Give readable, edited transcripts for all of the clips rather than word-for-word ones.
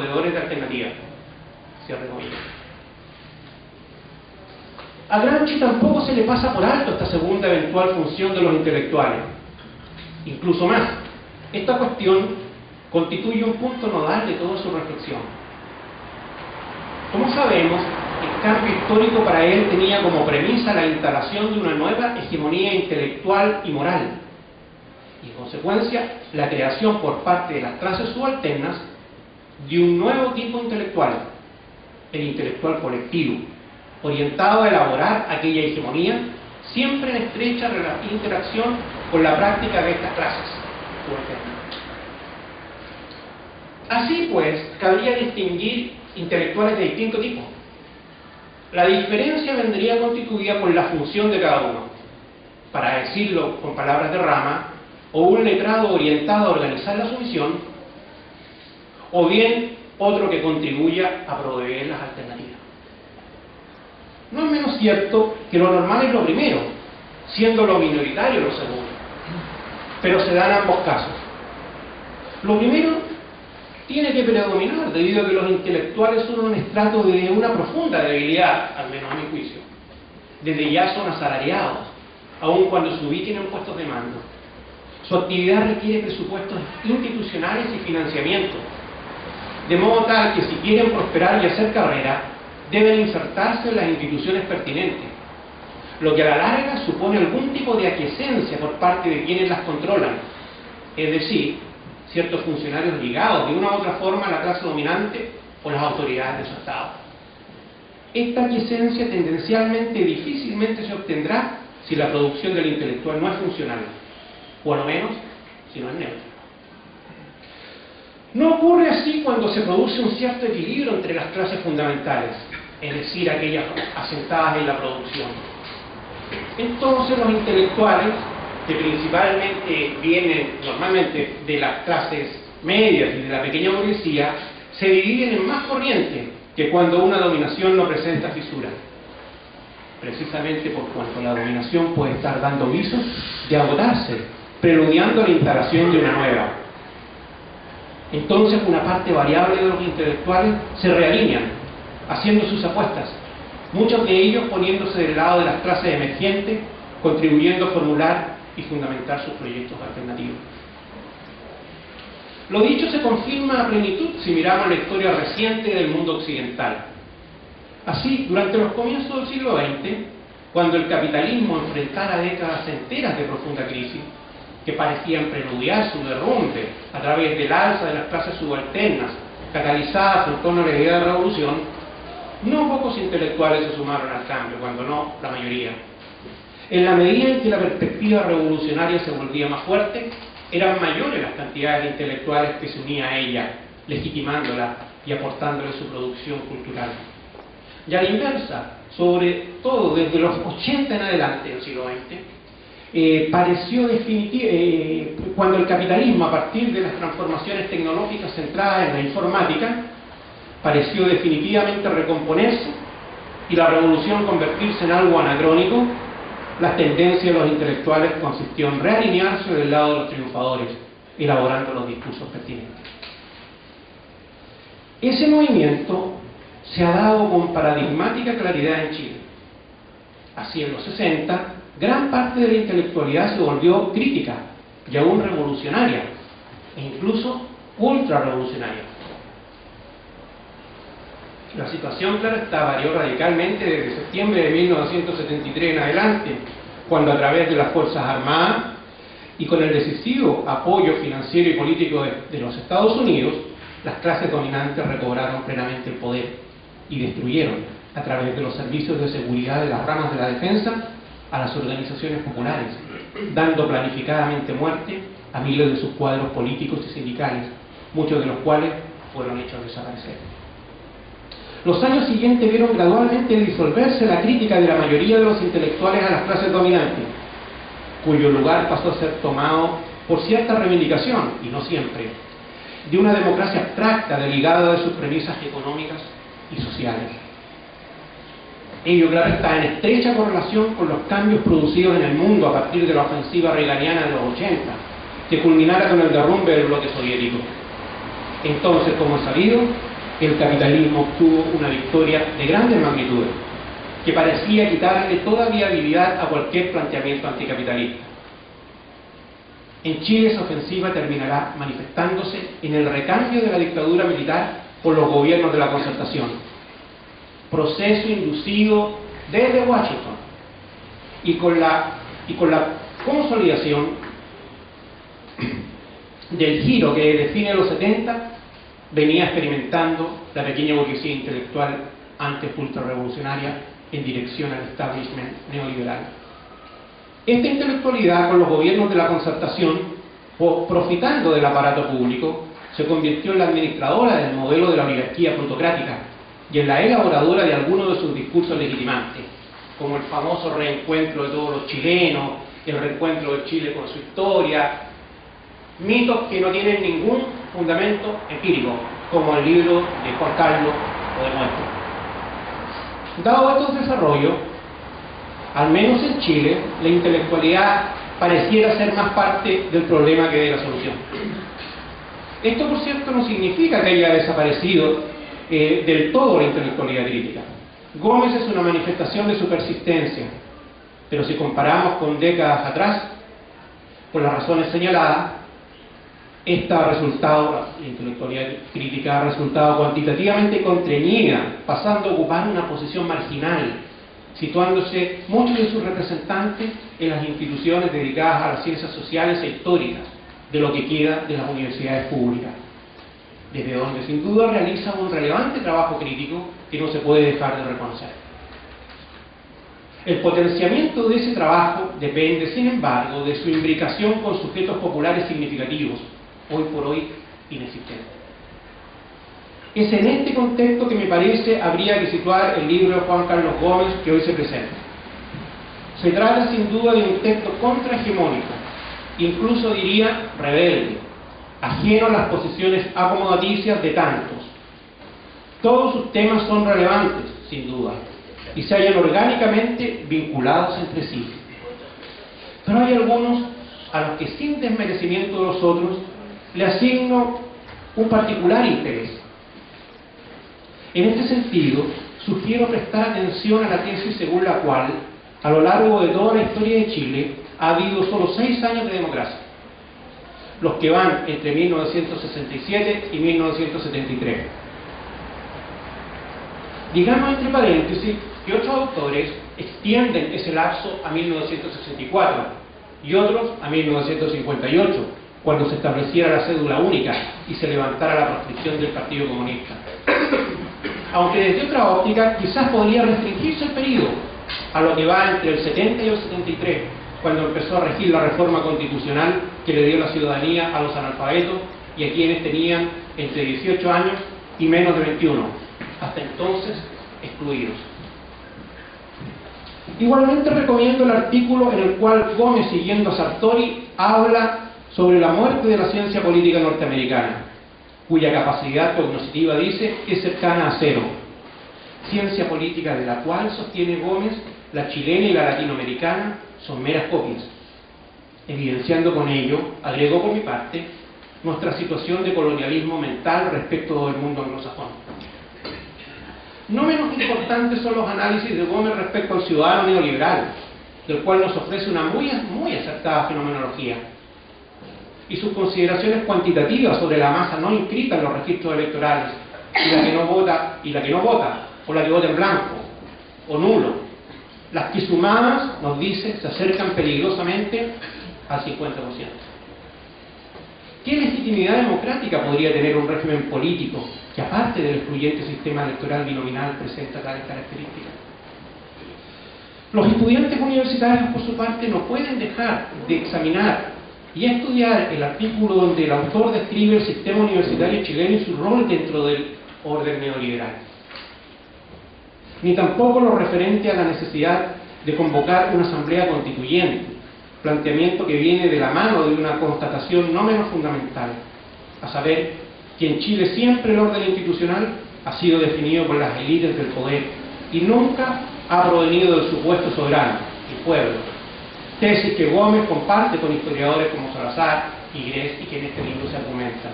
proveedores de alternativas. Cierre comillas. A Gramsci tampoco se le pasa por alto esta segunda eventual función de los intelectuales. Incluso más, esta cuestión constituye un punto nodal de toda su reflexión. Como sabemos, el cambio histórico para él tenía como premisa la instalación de una nueva hegemonía intelectual y moral, y en consecuencia la creación por parte de las clases subalternas de un nuevo tipo intelectual, el intelectual colectivo, orientado a elaborar aquella hegemonía, siempre en estrecha interacción con la práctica de estas clases subalternas. Así pues, cabría distinguir intelectuales de distinto tipo. La diferencia vendría constituida por la función de cada uno. Para decirlo con palabras de Rama, o un letrado orientado a organizar la sumisión, o bien otro que contribuya a proveer las alternativas. No es menos cierto que lo normal es lo primero, siendo lo minoritario lo segundo. Pero se dan ambos casos. Lo primero tiene que predominar, debido a que los intelectuales son un estrato de una profunda debilidad, al menos a mi juicio. Desde ya son asalariados, aun cuando se ubiquen en puestos de mando. Su actividad requiere presupuestos institucionales y financiamiento, de modo tal que si quieren prosperar y hacer carrera, deben insertarse en las instituciones pertinentes, lo que a la larga supone algún tipo de aquiescencia por parte de quienes las controlan, es decir, ciertos funcionarios ligados de una u otra forma a la clase dominante o las autoridades de su Estado. Esta aquiescencia tendencialmente difícilmente se obtendrá si la producción del intelectual no es funcional, o a lo menos si no es neutra. No ocurre así cuando se produce un cierto equilibrio entre las clases fundamentales, es decir, aquellas asentadas en la producción. Entonces los intelectuales, que principalmente vienen normalmente de las clases medias y de la pequeña burguesía, se dividen en más corrientes que cuando una dominación no presenta fisuras, precisamente por cuanto la dominación puede estar dando visos de agotarse, preludiando la instalación de una nueva. Entonces una parte variable de los intelectuales se realinean, haciendo sus apuestas, muchos de ellos poniéndose del lado de las clases emergentes, contribuyendo a formular y fundamentar sus proyectos alternativos. Lo dicho se confirma a plenitud si miramos la historia reciente del mundo occidental. Así, durante los comienzos del siglo XX, cuando el capitalismo enfrentara décadas enteras de profunda crisis, que parecían preludiar su derrumbe a través del alza de las clases subalternas, catalizadas en torno a la idea de revolución, no pocos intelectuales se sumaron al cambio, cuando no la mayoría. En la medida en que la perspectiva revolucionaria se volvía más fuerte, eran mayores las cantidades de intelectuales que se unían a ella, legitimándola y aportándole su producción cultural. Y a la inversa, sobre todo desde los 80 en adelante del siglo XX, pareció cuando el capitalismo, a partir de las transformaciones tecnológicas centradas en la informática, pareció definitivamente recomponerse y la revolución convertirse en algo anacrónico, la tendencia de los intelectuales consistió en realinearse del lado de los triunfadores, elaborando los discursos pertinentes. Ese movimiento se ha dado con paradigmática claridad en Chile. Así, en los 60, gran parte de la intelectualidad se volvió crítica y aún revolucionaria, e incluso ultrarrevolucionaria. La situación, claro está, varió radicalmente desde septiembre de 1973 en adelante, cuando a través de las Fuerzas Armadas y con el decisivo apoyo financiero y político de los Estados Unidos, las clases dominantes recobraron plenamente el poder y destruyeron, a través de los servicios de seguridad de las ramas de la defensa, a las organizaciones populares, dando planificadamente muerte a miles de sus cuadros políticos y sindicales, muchos de los cuales fueron hechos desaparecer. Los años siguientes vieron gradualmente disolverse la crítica de la mayoría de los intelectuales a las clases dominantes, cuyo lugar pasó a ser tomado por cierta reivindicación, y no siempre, de una democracia abstracta derivada de sus premisas económicas y sociales. Ello, claro, está en estrecha correlación con los cambios producidos en el mundo a partir de la ofensiva reaganiana de los 80, que culminara con el derrumbe del bloque soviético. Entonces, como es sabido, el capitalismo obtuvo una victoria de grandes magnitudes, que parecía quitarle toda viabilidad a cualquier planteamiento anticapitalista. En Chile esa ofensiva terminará manifestándose en el recambio de la dictadura militar por los gobiernos de la Concertación, proceso inducido desde Washington, y con la consolidación del giro que define los 70 venía experimentando la pequeña burguesía intelectual antes ultrarrevolucionaria en dirección al establishment neoliberal. Esta intelectualidad, con los gobiernos de la Concertación, profitando del aparato público, se convirtió en la administradora del modelo de la oligarquía plutocrática y en la elaboradora de algunos de sus discursos legitimantes, como el famoso reencuentro de todos los chilenos, el reencuentro de Chile con su historia, mitos que no tienen ningún fundamento empírico, como el libro de Juan Carlos lo demuestra. Dado estos desarrollos, al menos en Chile, la intelectualidad pareciera ser más parte del problema que de la solución. Esto, por cierto, no significa que haya desaparecido del todo la intelectualidad crítica. Gómez es una manifestación de su persistencia, pero si comparamos con décadas atrás, por las razones señaladas, la intelectualidad crítica ha resultado cuantitativamente constreñida, pasando a ocupar una posición marginal, situándose muchos de sus representantes en las instituciones dedicadas a las ciencias sociales e históricas, de lo que queda de las universidades públicas, desde donde sin duda realiza un relevante trabajo crítico que no se puede dejar de reconocer. El potenciamiento de ese trabajo depende, sin embargo, de su imbricación con sujetos populares significativos, hoy por hoy inexistentes. Es en este contexto que me parece habría que situar el libro de Juan Carlos Gómez que hoy se presenta. Se trata sin duda de un texto contrahegemónico, incluso diría rebelde, ajeno a las posiciones acomodaticias de tantos. Todos sus temas son relevantes, sin duda, y se hallan orgánicamente vinculados entre sí. Pero hay algunos a los que, sin desmerecimiento de los otros, le asigno un particular interés. En este sentido, sugiero prestar atención a la tesis según la cual, a lo largo de toda la historia de Chile, ha habido solo 6 años de democracia, los que van entre 1967 y 1973. Digamos entre paréntesis que otros autores extienden ese lapso a 1964 y otros a 1958, cuando se estableciera la cédula única y se levantara la proscripción del Partido Comunista. Aunque desde otra óptica quizás podría restringirse el periodo a lo que va entre el 70 y el 73, cuando empezó a regir la reforma constitucional que le dio la ciudadanía a los analfabetos y a quienes tenían entre 18 años y menos de 21, hasta entonces excluidos. Igualmente recomiendo el artículo en el cual Gómez, siguiendo a Sartori, habla sobre la muerte de la ciencia política norteamericana, cuya capacidad cognoscitiva, dice, es cercana a cero. Ciencia política de la cual, sostiene Gómez, la chilena y la latinoamericana son meras copias, evidenciando con ello, agrego por mi parte, nuestra situación de colonialismo mental respecto del mundo anglosajón. No menos importantes son los análisis de Gómez respecto al ciudadano neoliberal, del cual nos ofrece una muy acertada fenomenología, y sus consideraciones cuantitativas sobre la masa no inscrita en los registros electorales, y la que no vota, o la que vota en blanco, o nulo, las que sumadas, nos dice, se acercan peligrosamente al 50%. ¿Qué legitimidad democrática podría tener un régimen político que, aparte del excluyente sistema electoral binominal, presenta tales características? Los estudiantes universitarios, por su parte, no pueden dejar de examinar y estudiar el artículo donde el autor describe el sistema universitario chileno y su rol dentro del orden neoliberal. Ni tampoco lo referente a la necesidad de convocar una asamblea constituyente, planteamiento que viene de la mano de una constatación no menos fundamental, a saber que en Chile siempre el orden institucional ha sido definido por las élites del poder y nunca ha provenido del supuesto soberano, el pueblo. Tesis que Gómez comparte con historiadores como Salazar y Gres y que en este libro se argumentan.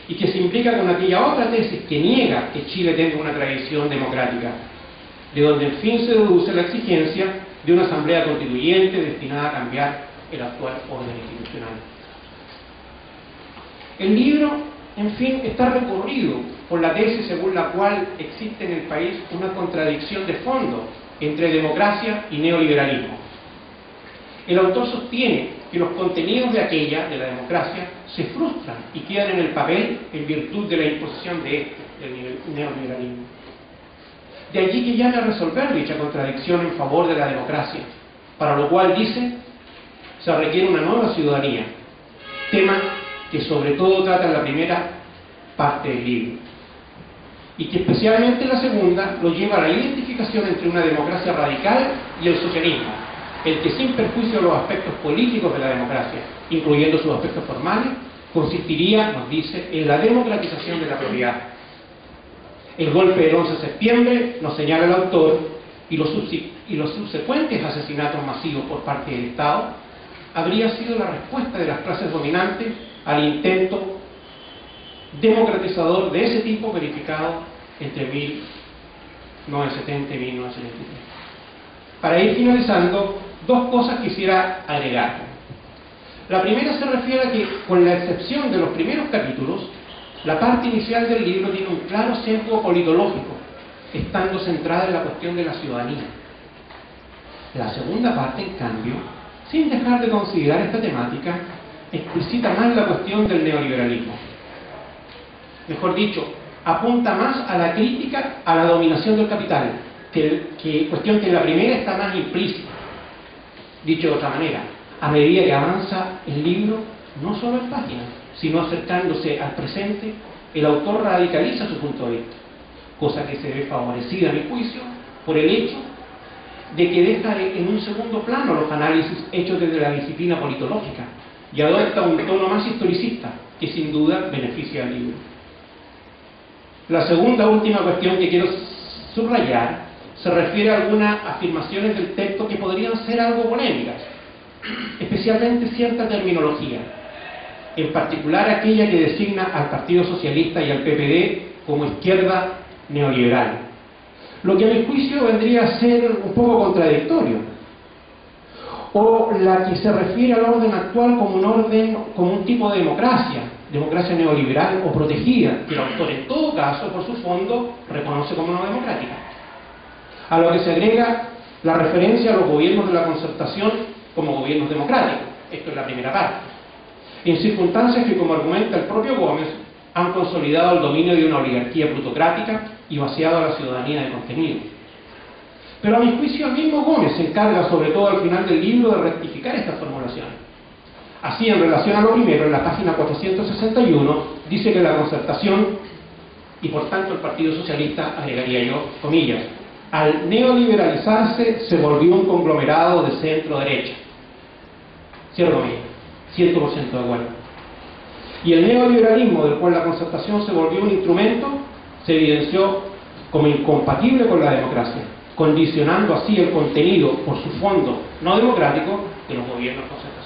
y que se implica con aquella otra tesis que niega que Chile tenga una tradición democrática, de donde en fin se deduce la exigencia de una asamblea constituyente destinada a cambiar el actual orden institucional. El libro, en fin, está recorrido por la tesis según la cual existe en el país una contradicción de fondo entre democracia y neoliberalismo. El autor sostiene que los contenidos de la democracia, se frustran y quedan en el papel en virtud de la imposición del neoliberalismo. De allí que llame a resolver dicha contradicción en favor de la democracia, para lo cual dice, se requiere una nueva ciudadanía, tema que sobre todo trata en la primera parte del libro, y que especialmente en la segunda lo lleva a la identificación entre una democracia radical y el socialismo, el que sin perjuicio de los aspectos políticos de la democracia, incluyendo sus aspectos formales, consistiría, nos dice, en la democratización de la propiedad. El golpe del 11 de septiembre, nos señala el autor, y los subsecuentes asesinatos masivos por parte del Estado, habría sido la respuesta de las clases dominantes al intento democratizador de ese tipo verificado entre 1970 y 1973. Para ir finalizando, dos cosas quisiera agregar. La primera se refiere a que, con la excepción de los primeros capítulos, la parte inicial del libro tiene un claro sesgo politológico, estando centrada en la cuestión de la ciudadanía. La segunda parte, en cambio, sin dejar de considerar esta temática, explicita más la cuestión del neoliberalismo. Mejor dicho, apunta más a la crítica a la dominación del capital, cuestión que en la primera está más implícita. Dicho de otra manera, a medida que avanza el libro, no solo en páginas, sino acercándose al presente, el autor radicaliza su punto de vista, cosa que se ve favorecida, a mi juicio, por el hecho de que deja en un segundo plano los análisis hechos desde la disciplina politológica y adopta un tono más historicista, que sin duda beneficia al libro. La segunda última cuestión que quiero subrayar se refiere a algunas afirmaciones del texto que podrían ser algo polémicas, especialmente cierta terminología, en particular aquella que designa al Partido Socialista y al PPD como izquierda neoliberal, lo que a mi juicio vendría a ser un poco contradictorio, o la que se refiere al orden actual como un tipo de democracia neoliberal o protegida, que el autor en todo caso, por su fondo, reconoce como no democrática. A lo que se agrega la referencia a los gobiernos de la concertación como gobiernos democráticos. Esto es la primera parte. En circunstancias que, como argumenta el propio Gómez, han consolidado el dominio de una oligarquía plutocrática y vaciado a la ciudadanía de contenido. Pero a mi juicio el mismo Gómez se encarga, sobre todo al final del libro, de rectificar estas formulaciones. Así, en relación a lo primero, en la página 461, dice que la concertación, y por tanto el Partido Socialista, agregaría yo, comillas, al neoliberalizarse se volvió un conglomerado de centro-derecha. Cierro comillas, 100% de acuerdo. Y el neoliberalismo, del cual la concertación se volvió un instrumento, se evidenció como incompatible con la democracia, condicionando así el contenido, por su fondo no democrático, de los gobiernos concertados.